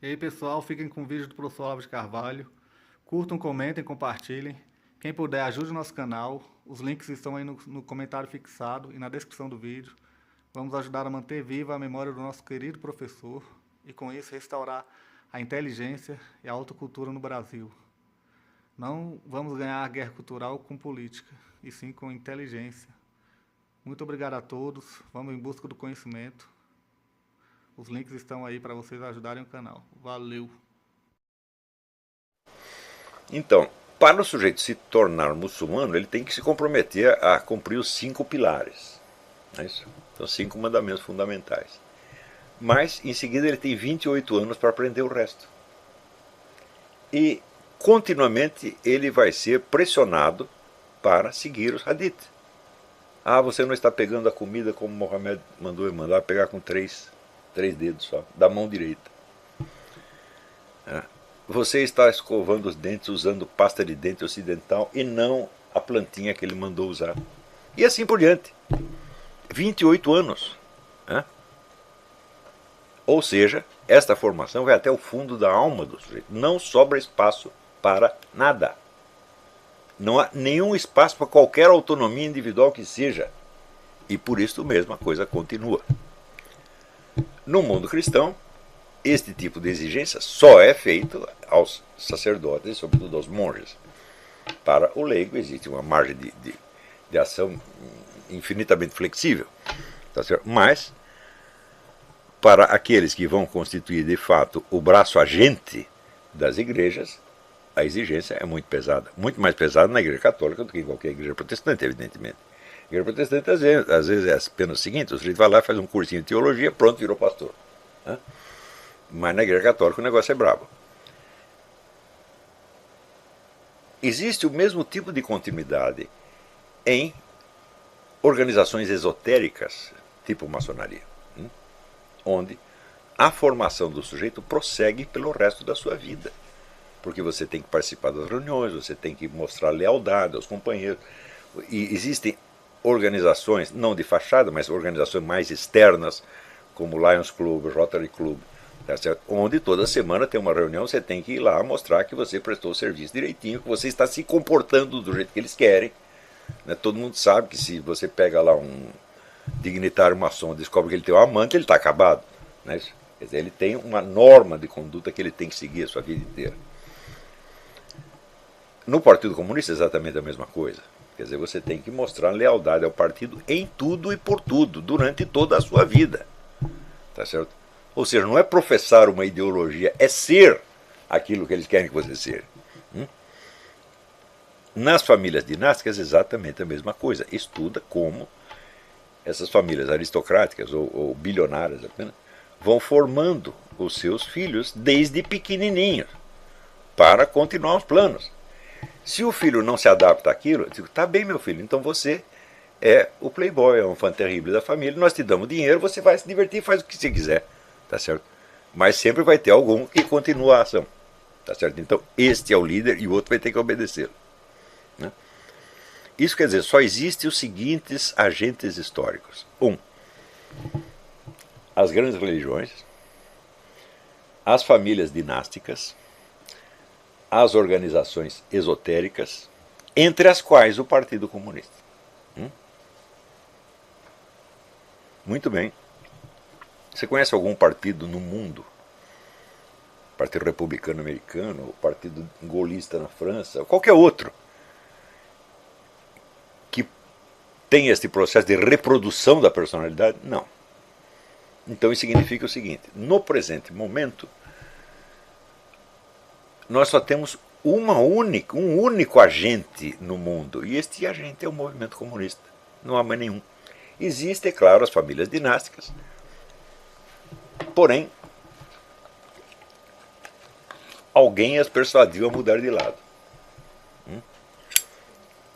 E aí, pessoal, fiquem com o vídeo do professor Olavo de Carvalho. Curtam, comentem, compartilhem. Quem puder, ajude o nosso canal. Os links estão aí no comentário fixado e na descrição do vídeo. Vamos ajudar a manter viva a memória do nosso querido professor e, com isso, restaurar a inteligência e a autocultura no Brasil. Não vamos ganhar a guerra cultural com política, e sim com inteligência. Muito obrigado a todos. Vamos em busca do conhecimento. Os links estão aí para vocês ajudarem o canal. Valeu! Então, para o sujeito se tornar muçulmano, ele tem que se comprometer a cumprir os 5 pilares. Não é isso? São 5 mandamentos fundamentais. Mas, em seguida, ele tem 28 anos para aprender o resto. E, continuamente, ele vai ser pressionado para seguir os hadith. Ah, você não está pegando a comida como Mohammed mandar pegar com três dedos só, da mão direita. Você está escovando os dentes usando pasta de dente ocidental e não a plantinha que ele mandou usar. E assim por diante. 28 anos. Ou seja, esta formação vai até o fundo da alma do sujeito. Não sobra espaço para nada. Não há nenhum espaço para qualquer autonomia individual que seja. E por isso mesmo a coisa continua. No mundo cristão, este tipo de exigência só é feito aos sacerdotes e sobretudo aos monges. Para o leigo existe uma margem de ação infinitamente flexível. Tá certo? Mas, para aqueles que vão constituir de fato o braço agente das igrejas, a exigência é muito pesada. Muito mais pesada na igreja católica do que em qualquer igreja protestante, evidentemente. A igreja protestante, às vezes é apenas o seguinte: o sujeito vai lá, faz um cursinho de teologia, pronto, virou pastor. Mas na igreja católica o negócio é brabo. Existe o mesmo tipo de continuidade em organizações esotéricas, tipo maçonaria, onde a formação do sujeito prossegue pelo resto da sua vida. Porque você tem que participar das reuniões, você tem que mostrar lealdade aos companheiros. E existem organizações, não de fachada, mas organizações mais externas, como Lions Club, Rotary Club, tá certo? Onde toda semana tem uma reunião, você tem que ir lá mostrar que você prestou o serviço direitinho, que você está se comportando do jeito que eles querem. Né? Todo mundo sabe que se você pega lá um dignitário maçom e descobre que ele tem um amante, ele está acabado. Né? Quer dizer, ele tem uma norma de conduta que ele tem que seguir a sua vida inteira. No Partido Comunista é exatamente a mesma coisa. Quer dizer, você tem que mostrar lealdade ao partido em tudo e por tudo, durante toda a sua vida. Tá certo? Ou seja, não é professar uma ideologia, é ser aquilo que eles querem que você seja. Nas famílias dinásticas, exatamente a mesma coisa. Estuda como essas famílias aristocráticas ou bilionárias apenas vão formando os seus filhos desde pequenininhos para continuar os planos. Se o filho não se adapta àquilo, eu digo, tá bem, meu filho, então você é o playboy, é um fã terrível da família, nós te damos dinheiro, você vai se divertir, faz o que você quiser, tá certo? Mas sempre vai ter algum que continua a ação, tá certo? Então, este é o líder e o outro vai ter que obedecê-lo. Né? Isso quer dizer, só existem os seguintes agentes históricos. As grandes religiões, as famílias dinásticas, as organizações esotéricas, entre as quais o Partido Comunista. Muito bem. Você conhece algum partido no mundo? Partido Republicano Americano, Partido Golista na França, ou qualquer outro, que tem este processo de reprodução da personalidade? Não. Então isso significa o seguinte: no presente momento, nós só temos um único agente no mundo, e este agente é o movimento comunista. Não há mais nenhum. Existem, é claro, as famílias dinásticas, porém, alguém as persuadiu a mudar de lado.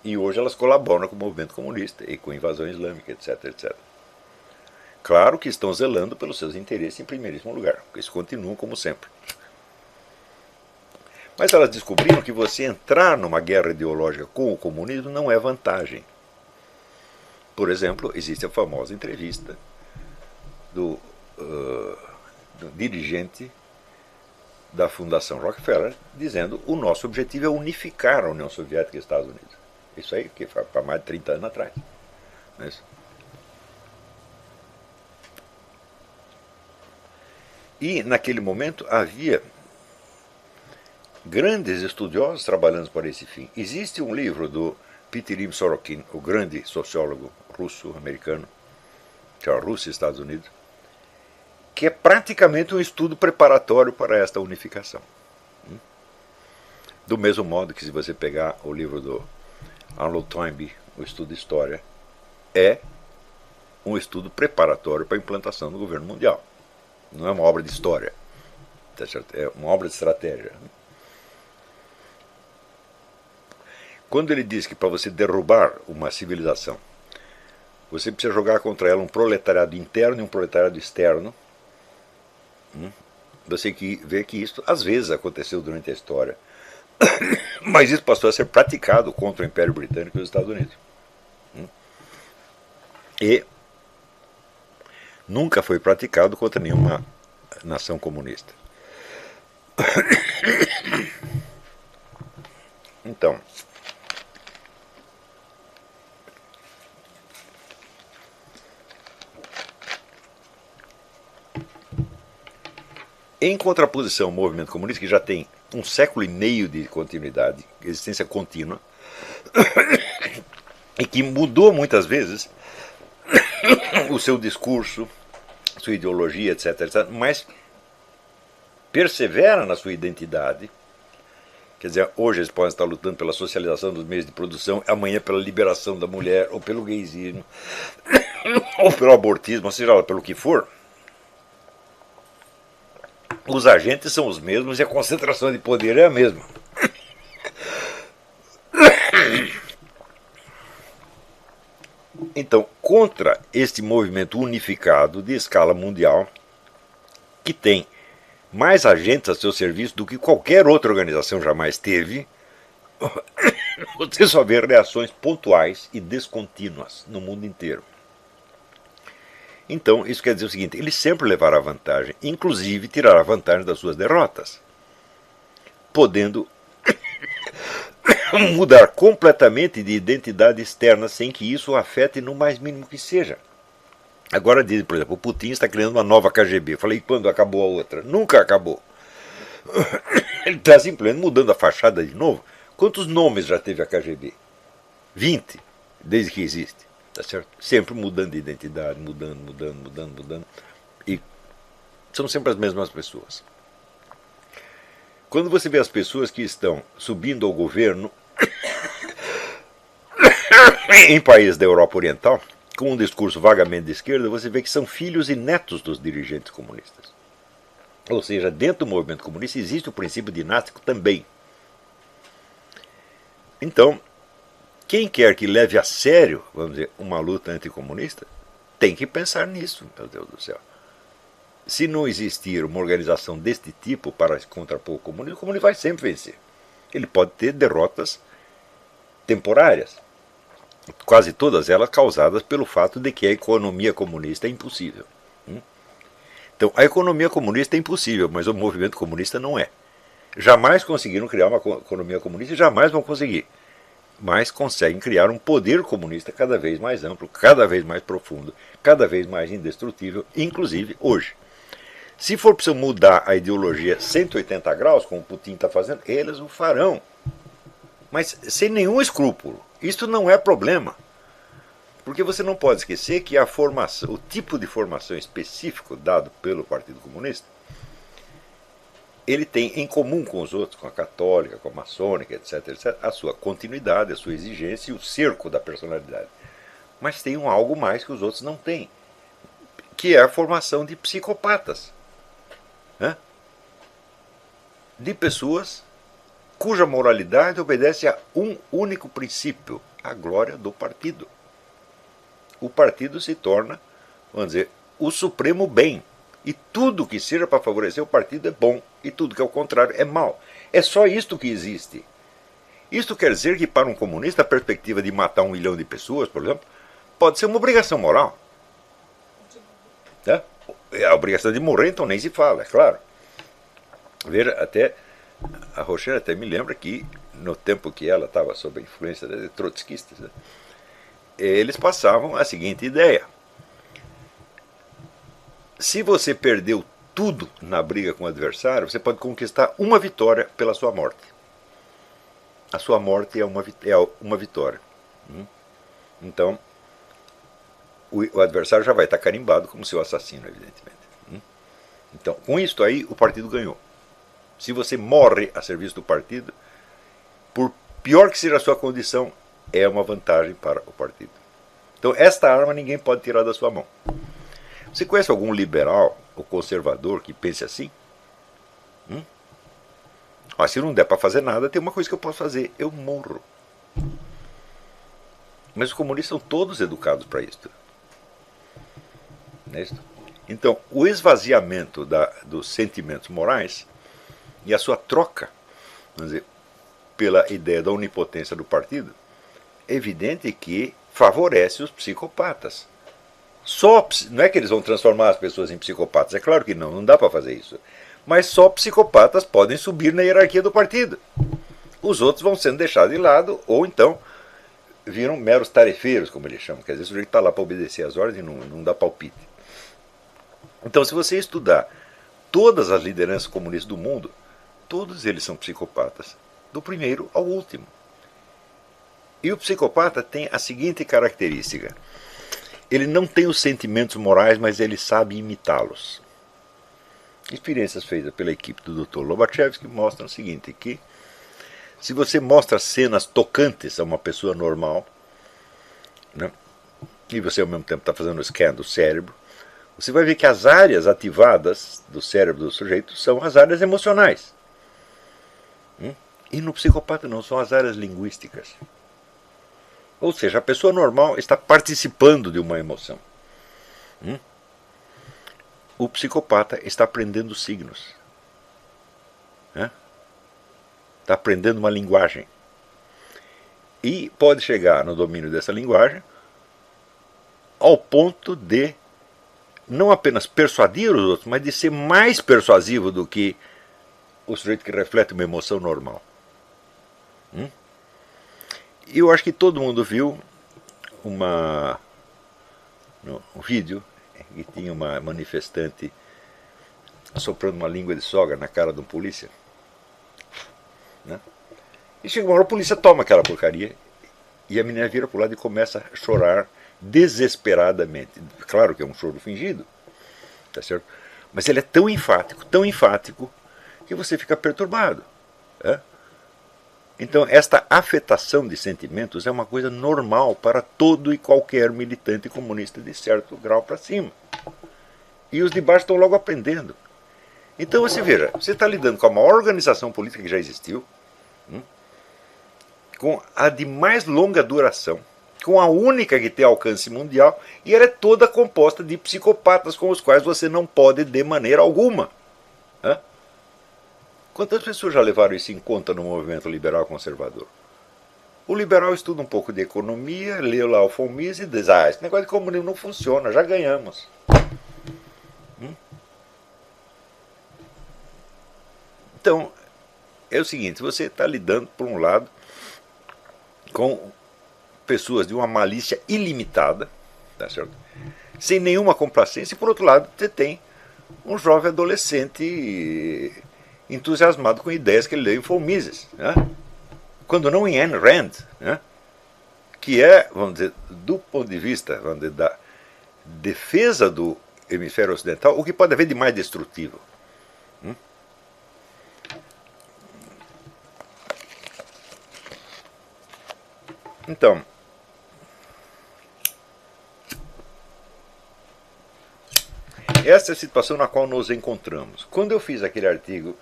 E hoje elas colaboram com o movimento comunista e com a invasão islâmica, etc, etc. Claro que estão zelando pelos seus interesses em primeiríssimo lugar, porque eles continuam como sempre. Mas elas descobriram que você entrar numa guerra ideológica com o comunismo não é vantagem. Por exemplo, existe a famosa entrevista do dirigente da Fundação Rockefeller, dizendo o nosso objetivo é unificar a União Soviética e os Estados Unidos. Isso aí que foi para mais de 30 anos atrás. Não é isso? E naquele momento havia grandes estudiosos trabalhando para esse fim. Existe um livro do Pitirim Sorokin, o grande sociólogo russo-americano, que é a Rússia e Estados Unidos, que é praticamente um estudo preparatório para esta unificação. Do mesmo modo que se você pegar o livro do Arnold Toynbee, o estudo de história, é um estudo preparatório para a implantação do governo mundial. Não é uma obra de história, tá certo? É uma obra de estratégia. Quando ele diz que para você derrubar uma civilização, você precisa jogar contra ela um proletariado interno e um proletariado externo, você vê que isso às vezes aconteceu durante a história, mas isso passou a ser praticado contra o Império Britânico e os Estados Unidos. E nunca foi praticado contra nenhuma nação comunista. Então, em contraposição ao movimento comunista, que já tem um século e meio de continuidade, existência contínua, e que mudou muitas vezes o seu discurso, sua ideologia, etc., etc., mas persevera na sua identidade. Quer dizer, hoje eles podem estar lutando pela socialização dos meios de produção, amanhã pela liberação da mulher, ou pelo gaysismo, ou pelo abortismo, ou seja lá, pelo que for. Os agentes são os mesmos e a concentração de poder é a mesma. Então, contra este movimento unificado de escala mundial, que tem mais agentes a seu serviço do que qualquer outra organização jamais teve, você só vê reações pontuais e descontínuas no mundo inteiro. Então, isso quer dizer o seguinte, eles sempre levaram vantagem, inclusive tiraram vantagem das suas derrotas, podendo mudar completamente de identidade externa sem que isso o afete no mais mínimo que seja. Agora dizem, por exemplo, o Putin está criando uma nova KGB. Eu falei, quando acabou a outra? Nunca acabou. Ele está simplesmente mudando a fachada de novo. Quantos nomes já teve a KGB? 20, desde que existe. Tá certo? Sempre mudando de identidade, mudando. E são sempre as mesmas pessoas. Quando você vê as pessoas que estão subindo ao governo em países da Europa Oriental, com um discurso vagamente de esquerda, você vê que são filhos e netos dos dirigentes comunistas. Ou seja, dentro do movimento comunista existe o princípio dinástico também. Então, quem quer que leve a sério, vamos dizer, uma luta anticomunista, tem que pensar nisso, meu Deus do céu. Se não existir uma organização deste tipo para se contrapor o comunismo vai sempre vencer. Ele pode ter derrotas temporárias, quase todas elas causadas pelo fato de que a economia comunista é impossível. Então, a economia comunista é impossível, mas o movimento comunista não é. Jamais conseguiram criar uma economia comunista e jamais vão conseguir. Mas conseguem criar um poder comunista cada vez mais amplo, cada vez mais profundo, cada vez mais indestrutível, inclusive hoje. Se for preciso mudar a ideologia 180 graus, como o Putin está fazendo, eles o farão. Mas sem nenhum escrúpulo. Isso não é problema. Porque você não pode esquecer que a formação, o tipo de formação específico dado pelo Partido Comunista, ele tem em comum com os outros, com a católica, com a maçônica, etc., etc., a sua continuidade, a sua exigência e o cerco da personalidade. Mas tem algo mais que os outros não têm, que é a formação de psicopatas. De pessoas cuja moralidade obedece a um único princípio, a glória do partido. O partido se torna, vamos dizer, o supremo bem. E tudo que seja para favorecer o partido é bom, e tudo que é o contrário é mal. É só isto que existe. Isto quer dizer que para um comunista a perspectiva de matar 1 milhão de pessoas, por exemplo, pode ser uma obrigação moral. A obrigação de morrer, então nem se fala, é claro. Veja, até a Rocher até me lembra que no tempo que ela estava sob a influência de trotskistas, né, eles passavam a seguinte ideia: se você perdeu tudo na briga com o adversário, você pode conquistar uma vitória pela sua morte. A sua morte é uma vitória. Então, o adversário já vai estar carimbado como seu assassino, evidentemente. Então, com isso aí, o partido ganhou. Se você morre a serviço do partido, por pior que seja a sua condição, é uma vantagem para o partido. Então, esta arma ninguém pode tirar da sua mão. Você conhece algum liberal ou conservador que pense assim? Mas se não der para fazer nada, tem uma coisa que eu posso fazer: eu morro. Mas os comunistas são todos educados para isso. Não é isso? Então, o esvaziamento dos sentimentos morais e a sua troca, vamos dizer, pela ideia da onipotência do partido, é evidente que favorece os psicopatas. Não é que eles vão transformar as pessoas em psicopatas, é claro que não, não dá para fazer isso. Mas só psicopatas podem subir na hierarquia do partido. Os outros vão sendo deixados de lado, ou então viram meros tarefeiros, como eles chamam. Quer dizer, o sujeito está lá para obedecer às ordens e não dá palpite. Então, se você estudar todas as lideranças comunistas do mundo, todos eles são psicopatas, do primeiro ao último. E o psicopata tem a seguinte característica: ele não tem os sentimentos morais, mas ele sabe imitá-los. Experiências feitas pela equipe do Dr. Lobachevsky mostram o seguinte, que se você mostra cenas tocantes a uma pessoa normal, né, e você ao mesmo tempo está fazendo um scan do cérebro, você vai ver que as áreas ativadas do cérebro do sujeito são as áreas emocionais. E no psicopata não, são as áreas linguísticas. Ou seja, a pessoa normal está participando de uma emoção. O psicopata está aprendendo signos. Está aprendendo uma linguagem. E pode chegar no domínio dessa linguagem ao ponto de não apenas persuadir os outros, mas de ser mais persuasivo do que o sujeito que reflete uma emoção normal. E eu acho que todo mundo viu um vídeo que tinha uma manifestante soprando uma língua de sogra na cara de um polícia. Né? E chega uma hora, a polícia toma aquela porcaria e a menina vira para o lado e começa a chorar desesperadamente. Claro que é um choro fingido, tá certo? Mas ele é tão enfático, que você fica perturbado. Então, esta afetação de sentimentos é uma coisa normal para todo e qualquer militante comunista de certo grau para cima. E os de baixo estão logo aprendendo. Então, você veja, você está lidando com a maior organização política que já existiu, com a de mais longa duração, com a única que tem alcance mundial, e ela é toda composta de psicopatas com os quais você não pode de maneira alguma. Quantas pessoas já levaram isso em conta no movimento liberal conservador? O liberal estuda um pouco de economia, lê lá o von Mises e diz: esse negócio de comunismo não funciona, já ganhamos. Então, é o seguinte, você está lidando, por um lado, com pessoas de uma malícia ilimitada, tá certo? Sem nenhuma complacência, e por outro lado, você tem um jovem adolescente entusiasmado com ideias que ele leu em von Mises, né? Quando não em Ayn Rand, né? Que é, vamos dizer, do ponto de vista, vamos dizer, da defesa do hemisfério ocidental, o que pode haver de mais destrutivo. Então, essa é a situação na qual nos encontramos. Quando eu fiz aquele artigo,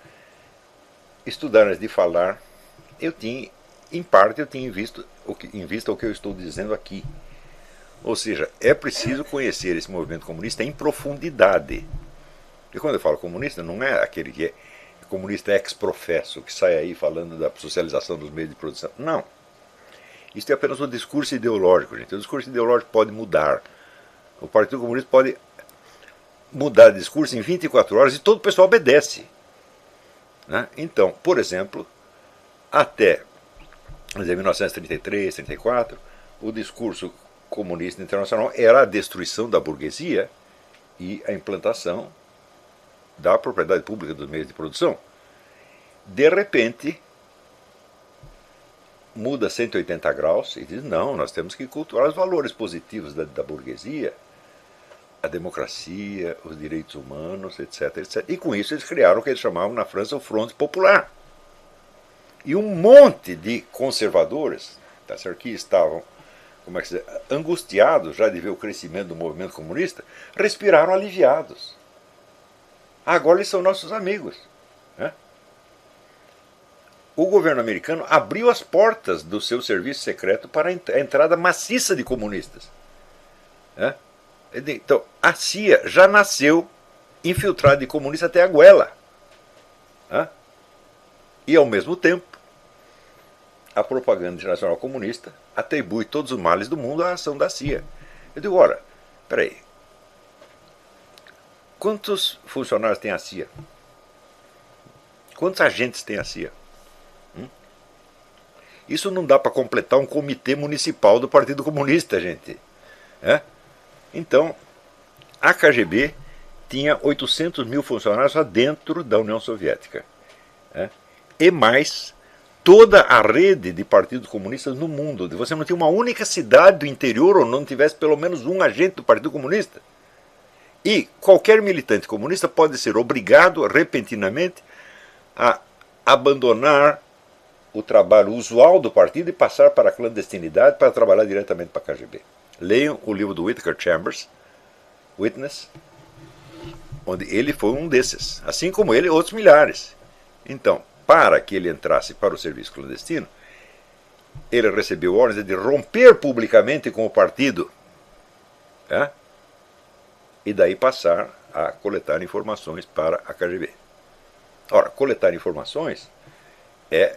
Estudar antes de falar, em parte eu tinha em vista o que eu estou dizendo aqui. Ou seja, é preciso conhecer esse movimento comunista em profundidade. E quando eu falo comunista, não é aquele que é comunista ex-professo, que sai aí falando da socialização dos meios de produção. Não. Isso é apenas um discurso ideológico, gente. O discurso ideológico pode mudar. O Partido Comunista pode mudar de discurso em 24 horas e todo o pessoal obedece. Né? Então, por exemplo, até 1933, 34, o discurso comunista internacional era a destruição da burguesia e a implantação da propriedade pública dos meios de produção. De repente, muda 180 graus e diz, não, nós temos que cultuar os valores positivos da burguesia, a democracia, os direitos humanos, etc, etc. E com isso eles criaram o que eles chamavam na França o Front Popular. E um monte de conservadores, tá certo, que estavam, como é que se diz, angustiados já de ver o crescimento do movimento comunista, respiraram aliviados. Agora eles são nossos amigos. Né? O governo americano abriu as portas do seu serviço secreto para a entrada maciça de comunistas. Né? Então, a CIA já nasceu infiltrada de comunista até a goela. Né? E, ao mesmo tempo, a propaganda internacional comunista atribui todos os males do mundo à ação da CIA. Eu digo, ora, peraí, quantos funcionários tem a CIA? Quantos agentes tem a CIA? Isso não dá para completar um comitê municipal do Partido Comunista, gente. É? Então, a KGB tinha 800 mil funcionários só dentro da União Soviética. É? E mais toda a rede de partidos comunistas no mundo. Você não tinha uma única cidade do interior onde não tivesse pelo menos um agente do Partido Comunista. E qualquer militante comunista pode ser obrigado repentinamente a abandonar o trabalho usual do partido e passar para a clandestinidade para trabalhar diretamente para a KGB. Leiam o livro do Whittaker Chambers, Witness, onde ele foi um desses, assim como ele outros milhares. Então, para que ele entrasse para o serviço clandestino, ele recebeu ordens de romper publicamente com o partido, e daí passar a coletar informações para a KGB. Ora, coletar informações é,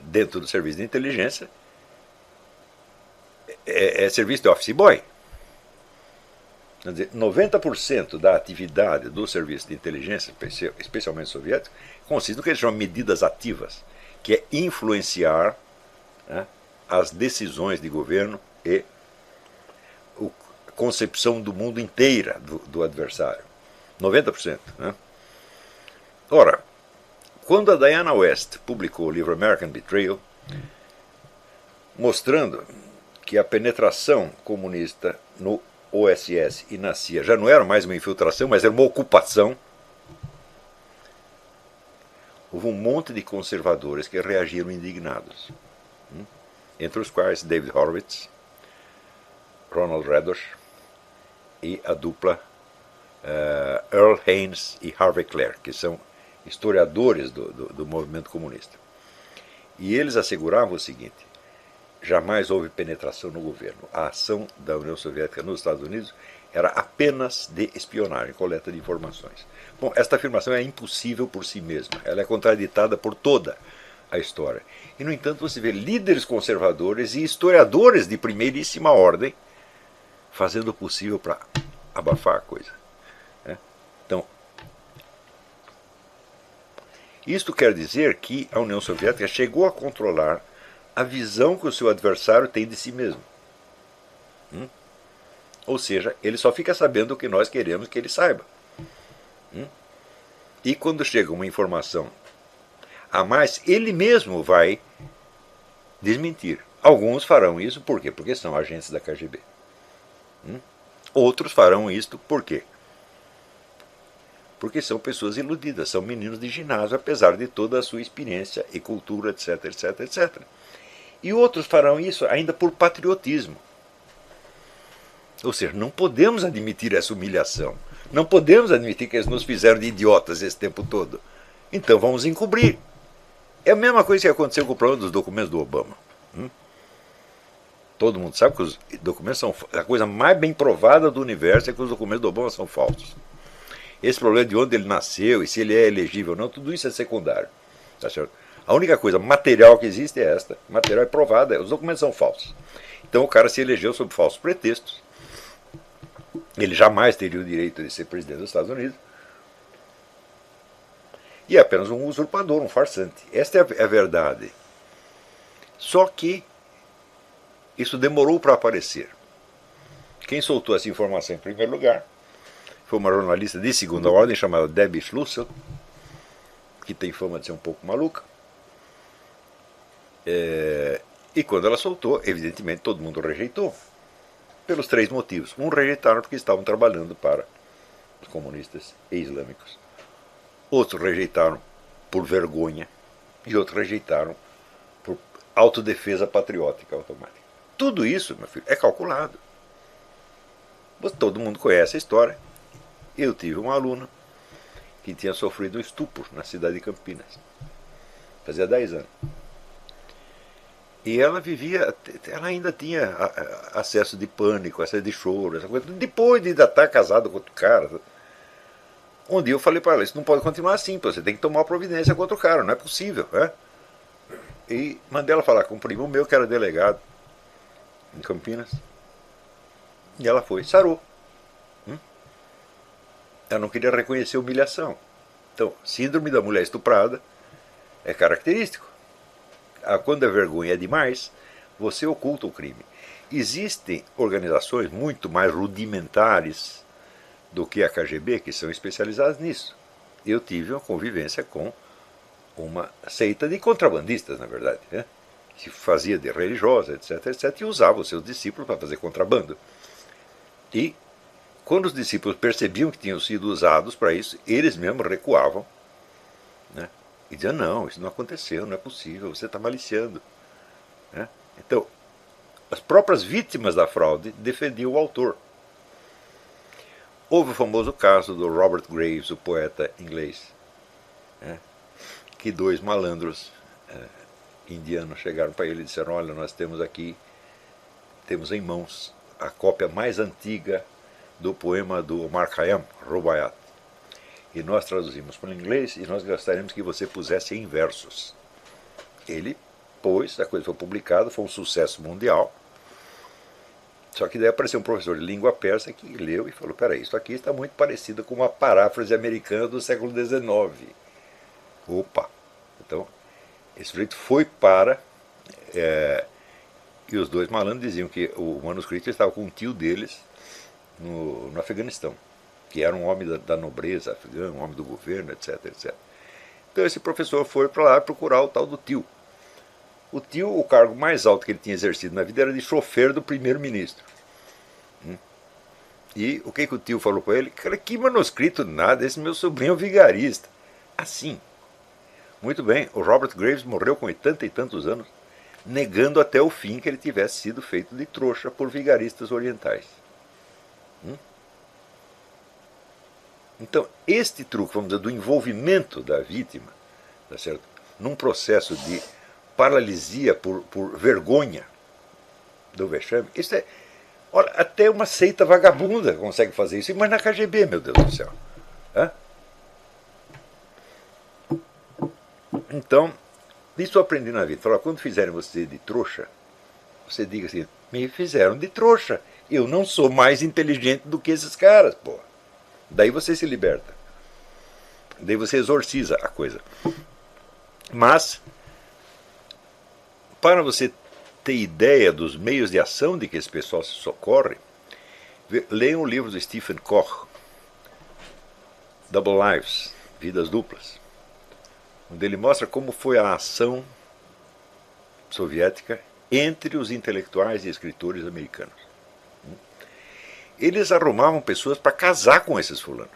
dentro do serviço de inteligência, é serviço de office boy. Quer dizer, 90% da atividade do serviço de inteligência, especialmente soviético, consiste no que eles chamam de medidas ativas, que é influenciar, né, as decisões de governo e a concepção do mundo inteira do adversário. 90%. Né? Ora, quando a Diana West publicou o livro American Betrayal, mostrando que a penetração comunista no OSS e na CIA já não era mais uma infiltração, mas era uma ocupação, houve um monte de conservadores que reagiram indignados, entre os quais David Horowitz, Ronald Radosh e a dupla Earl Haynes e Harvey Clare, que são historiadores do movimento comunista. E eles asseguravam o seguinte: jamais houve penetração no governo. A ação da União Soviética nos Estados Unidos era apenas de espionagem, coleta de informações. Bom, esta afirmação é impossível por si mesma. Ela é contraditada por toda a história. E, no entanto, você vê líderes conservadores e historiadores de primeiríssima ordem fazendo o possível para abafar a coisa. Então, isto quer dizer que a União Soviética chegou a controlar a visão que o seu adversário tem de si mesmo. Ou seja, ele só fica sabendo o que nós queremos que ele saiba. E quando chega uma informação a mais, ele mesmo vai desmentir. Alguns farão isso por quê? Porque são agentes da KGB. Outros farão isto por quê? Porque são pessoas iludidas, são meninos de ginásio, apesar de toda a sua experiência e cultura, etc, etc, etc. E outros farão isso ainda por patriotismo. Ou seja, não podemos admitir essa humilhação. Não podemos admitir que eles nos fizeram de idiotas esse tempo todo. Então vamos encobrir. É a mesma coisa que aconteceu com o problema dos documentos do Obama. Todo mundo sabe que os documentos são... A coisa mais bem provada do universo é que os documentos do Obama são falsos. Esse problema de onde ele nasceu e se ele é elegível ou não, tudo isso é secundário. Tá certo? A única coisa material que existe é esta. Material é provada, os documentos são falsos. Então o cara se elegeu sob falsos pretextos. Ele jamais teria o direito de ser presidente dos Estados Unidos. E é apenas um usurpador, um farsante. Esta é a verdade. Só que isso demorou para aparecer. Quem soltou essa informação em primeiro lugar foi uma jornalista de segunda ordem chamada Debbie Schlussel, que tem fama de ser um pouco maluca. E quando ela soltou, evidentemente todo mundo rejeitou, pelos 3 motivos. Um, rejeitaram porque estavam trabalhando para os comunistas e islâmicos. Outros rejeitaram por vergonha, e outros rejeitaram por autodefesa patriótica automática. Tudo isso, meu filho, é calculado. Todo mundo conhece a história. Eu tive uma aluna que tinha sofrido um estupro na cidade de Campinas. Fazia 10 anos. E ela ela ainda tinha acesso de pânico, acesso de choro, essa coisa. Depois de ainda estar casada com outro cara. Um dia eu falei para ela, isso não pode continuar assim, você tem que tomar uma providência contra o cara, não é possível. Né? E mandei ela falar com um primo meu que era delegado em Campinas. E ela foi, sarou. Ela não queria reconhecer humilhação. Então, síndrome da mulher estuprada é característico. Quando a vergonha é demais, você oculta o crime. Existem organizações muito mais rudimentares do que a KGB, que são especializadas nisso. Eu tive uma convivência com uma seita de contrabandistas, na verdade, né? Se fazia de religiosa, etc, etc, e usava os seus discípulos para fazer contrabando. E quando os discípulos percebiam que tinham sido usados para isso, eles mesmos recuavam, né? E diziam, não, isso não aconteceu, não é possível, você está maliciando. Né? Então, as próprias vítimas da fraude defendiam o autor. Houve o famoso caso do Robert Graves, o poeta inglês, né? Que 2 malandros indianos chegaram para ele e disseram, olha, nós temos em mãos a cópia mais antiga do poema do Omar Khayyam, Rubaiyat. E nós traduzimos para o inglês e nós gostaríamos que você pusesse em versos. Ele pôs, a coisa foi publicada, foi um sucesso mundial. Só que daí apareceu um professor de língua persa que leu e falou, peraí, isso aqui está muito parecido com uma paráfrase americana do século XIX. Opa! Então, esse sujeito foi para... e os 2 malandros diziam que o manuscrito estava com um tio deles no Afeganistão, que era um homem da nobreza afegã, um homem do governo, etc, etc. Então esse professor foi para lá procurar o tal do tio. O tio, o cargo mais alto que ele tinha exercido na vida era de chofer do primeiro-ministro. E o que o tio falou para ele? Cara, que manuscrito nada, esse meu sobrinho é um vigarista. Assim. Muito bem, o Robert Graves morreu com 80 e tantos anos, negando até o fim que ele tivesse sido feito de trouxa por vigaristas orientais. Então, este truque, vamos dizer, do envolvimento da vítima, tá certo? Num processo de paralisia por vergonha do vexame, isso é... Olha, até uma seita vagabunda consegue fazer isso, mas na KGB, meu Deus do céu. Então, isso eu aprendi na vida. Falar, quando fizerem você de trouxa, você diga assim, me fizeram de trouxa. Eu não sou mais inteligente do que esses caras, pô. Daí você se liberta. Daí você exorciza a coisa. Mas, para você ter ideia dos meios de ação de que esse pessoal se socorre, leiam o livro do Stephen Koch, Double Lives, Vidas Duplas, onde ele mostra como foi a ação soviética entre os intelectuais e escritores americanos. Eles arrumavam pessoas para casar com esses fulanos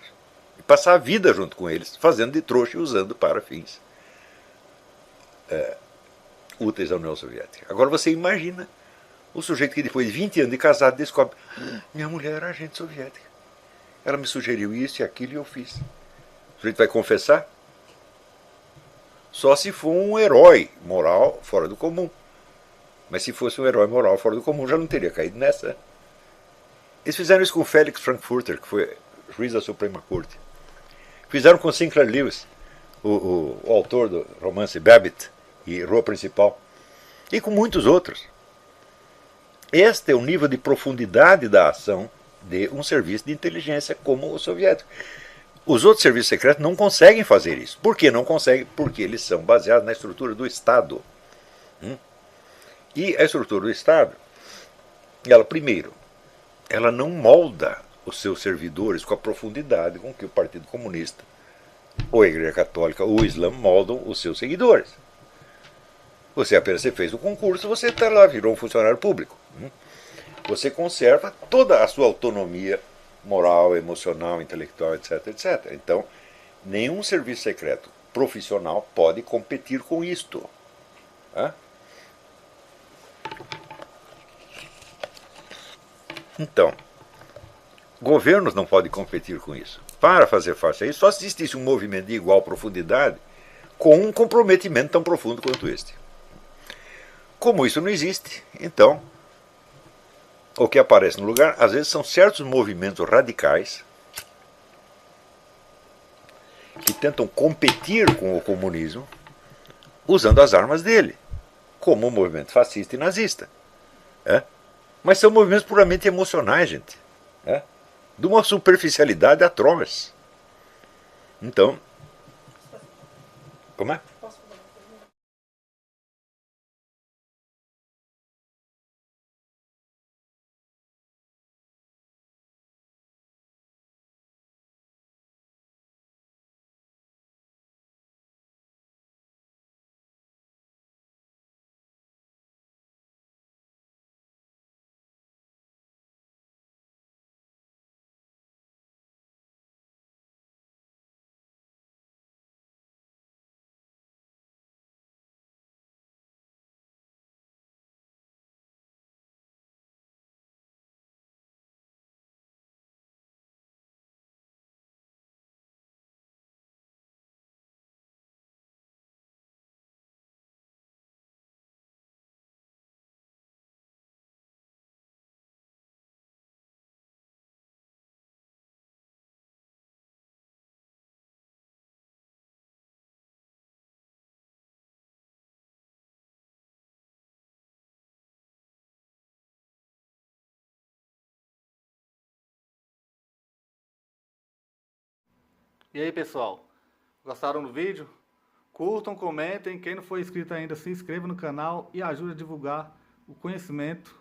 e passar a vida junto com eles, fazendo de trouxa e usando para fins úteis à União Soviética. Agora você imagina o sujeito que depois de 20 anos de casado descobre, minha mulher era agente soviética, ela me sugeriu isso e aquilo e eu fiz. O sujeito vai confessar? Só se for um herói moral fora do comum. Mas se fosse um herói moral fora do comum, já não teria caído nessa. Eles fizeram isso com Felix Frankfurter, que foi juiz da Suprema Corte. Fizeram com Sinclair Lewis, o autor do romance Babbitt e Rua Principal. E com muitos outros. Este é o nível de profundidade da ação de um serviço de inteligência como o soviético. Os outros serviços secretos não conseguem fazer isso. Por que não conseguem? Porque eles são baseados na estrutura do Estado. E a estrutura do Estado, ela, primeiro, ela não molda os seus servidores com a profundidade com que o Partido Comunista, ou a Igreja Católica, ou o Islã moldam os seus seguidores. Você apenas fez o concurso, você está lá, virou um funcionário público. Você conserva toda a sua autonomia moral, emocional, intelectual, etc, etc. Então, nenhum serviço secreto profissional pode competir com isto. Então, governos não podem competir com isso. Para fazer face a isso, só se existisse um movimento de igual profundidade com um comprometimento tão profundo quanto este. Como isso não existe, então, o que aparece no lugar, às vezes, são certos movimentos radicais que tentam competir com o comunismo usando as armas dele, como o movimento fascista e nazista. Mas são movimentos puramente emocionais, gente. De uma superficialidade atroz. Então, como é? E aí, pessoal, gostaram do vídeo? Curtam, comentem, quem não for inscrito ainda, se inscreva no canal e ajude a divulgar o conhecimento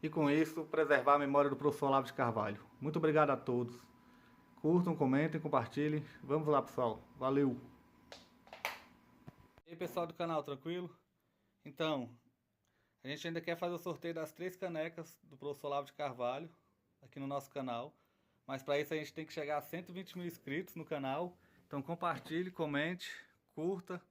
e, com isso, preservar a memória do professor Olavo de Carvalho. Muito obrigado a todos. Curtam, comentem, compartilhem. Vamos lá, pessoal. Valeu! E aí, pessoal do canal, tranquilo? Então, a gente ainda quer fazer o sorteio das 3 canecas do professor Olavo de Carvalho aqui no nosso canal. Mas para isso a gente tem que chegar a 120 mil inscritos no canal. Então compartilhe, comente, curta.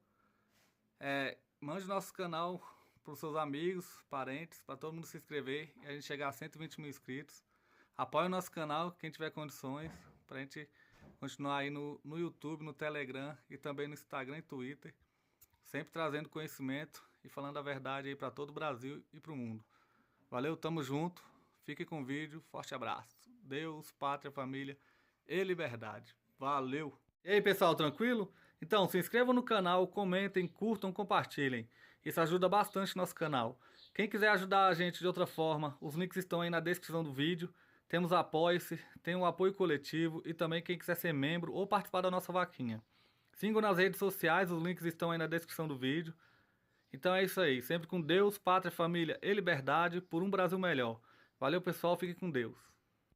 Mande nosso canal para os seus amigos, parentes, para todo mundo se inscrever e a gente chegar a 120 mil inscritos. Apoie o nosso canal, quem tiver condições, para a gente continuar aí no YouTube, no Telegram e também no Instagram e Twitter. Sempre trazendo conhecimento e falando a verdade aí para todo o Brasil e para o mundo. Valeu, tamo junto. Fique com o vídeo. Forte abraço. Deus, pátria, família e liberdade. Valeu! E aí, pessoal, tranquilo? Então, se inscrevam no canal, comentem, curtam, compartilhem. Isso ajuda bastante o nosso canal. Quem quiser ajudar a gente de outra forma, os links estão aí na descrição do vídeo. Temos Apoie-se, tem o apoio coletivo e também quem quiser ser membro ou participar da nossa vaquinha. Sigam nas redes sociais, os links estão aí na descrição do vídeo. Então é isso aí, sempre com Deus, pátria, família e liberdade por um Brasil melhor. Valeu, pessoal, fiquem com Deus.